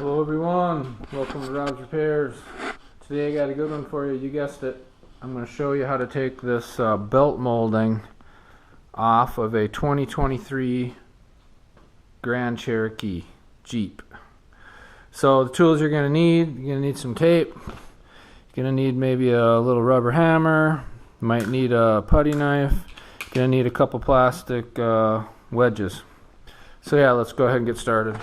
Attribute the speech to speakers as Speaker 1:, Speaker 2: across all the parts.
Speaker 1: Hello everyone, welcome to Rob's Repairs. Today I got a good one for you, you guessed it. I'm going to show you how to take this belt molding off of a 2023 Grand Cherokee Jeep. So the tools you're going to need some tape, you're going to need maybe a little rubber hammer, you might need a putty knife, you're going to need a couple plastic wedges. So yeah, let's go ahead and get started.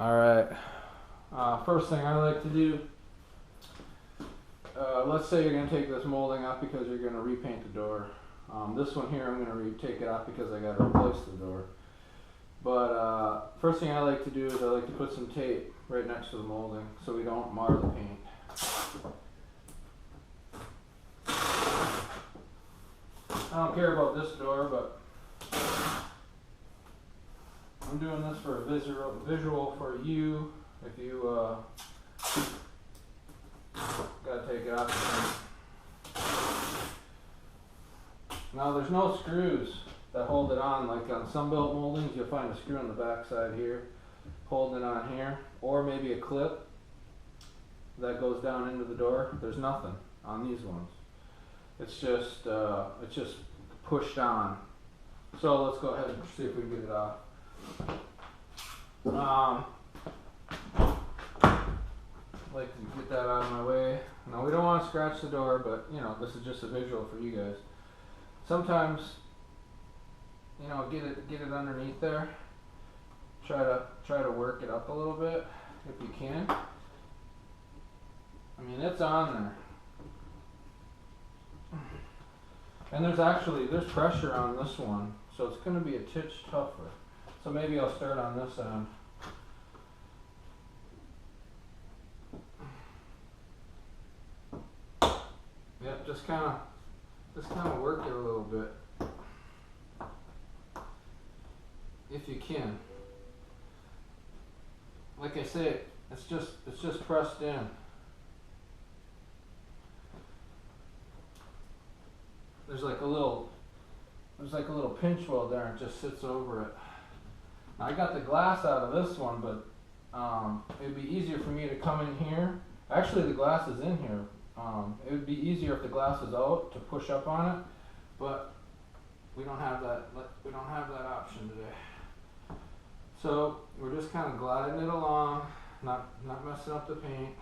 Speaker 1: Alright, first thing I like to do, let's say you're going to take this molding off because you're going to repaint the door. This one here I'm going to take it off because I got to replace the door. But first thing I like to do is I like to put some tape right next to the molding so we don't mar the paint. I don't care about this door, but I'm doing this for a visual for you. If you gotta take it off. Now there's no screws that hold it on. Like on some belt moldings, you'll find a screw on the back side here, holding it on here, or maybe a clip that goes down into the door. There's nothing on these ones. It's just pushed on. So let's go ahead and see if we can get it off. Like to get that out of my way. Now we don't want to scratch the door, but you know, this is just a visual for you guys. Sometimes, you know, get it underneath there. Try to work it up a little bit if you can. I mean, it's on there. And there's pressure on this one, so it's going to be a titch tougher. So maybe I'll start on this end. Yep, just kind of work it a little bit, if you can. Like I say, it's just pressed in. There's like a little pinch weld there, and it just sits over it. Now, I got the glass out of this one, but it would be easier for me to come in here. Actually, the glass is in here. It would be easier if the glass is out to push up on it, but we don't have that. We don't have that option today. So we're just kind of gliding it along, not messing up the paint.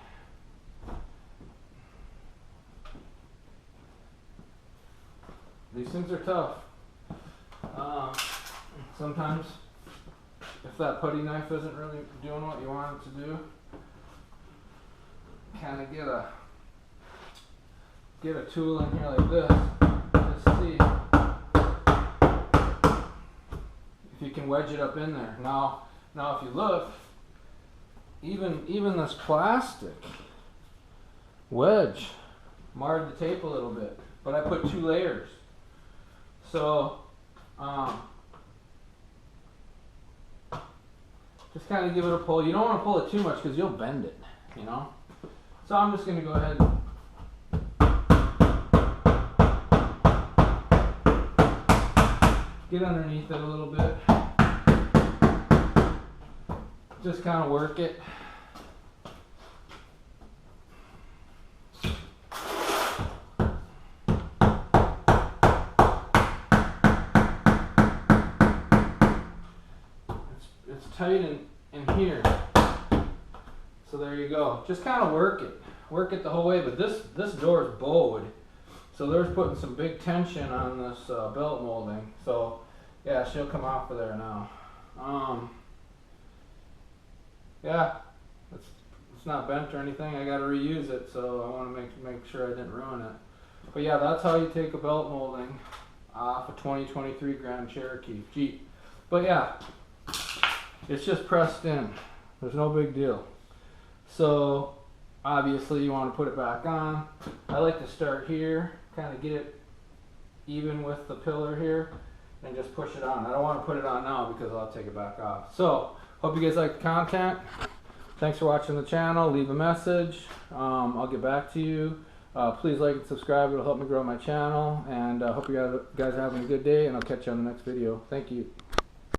Speaker 1: These things are tough. Sometimes, if that putty knife isn't really doing what you want it to do, kind of get a tool in here like this. Just see if you can wedge it up in there. Now if you look, even this plastic wedge marred the tape a little bit, but I put 2 layers. So just kind of give it a pull. You don't want to pull it too much because you'll bend it, you know. So I'm just going to go ahead and get underneath it a little bit. Just kind of work it. It's tight in here. So there you go. Just kind of work it the whole way. But this door is bowed, so there's putting some big tension on this belt molding. So yeah, she'll come off of there now. Yeah, it's not bent or anything. I got to reuse it, so I want to make sure I didn't ruin it. But yeah, that's how you take a belt molding off a 2023 Grand Cherokee Jeep. But yeah, it's just pressed in. There's no big deal. So obviously you want to put it back on. I like to start here, kind of get it even with the pillar here, and just push it on. I don't want to put it on now because I'll take it back off. So hope you guys like the content. Thanks for watching the channel. Leave a message. I'll get back to you. Please like and subscribe. It'll help me grow my channel. And I hope you guys are having a good day, and I'll catch you on the next video. Thank you.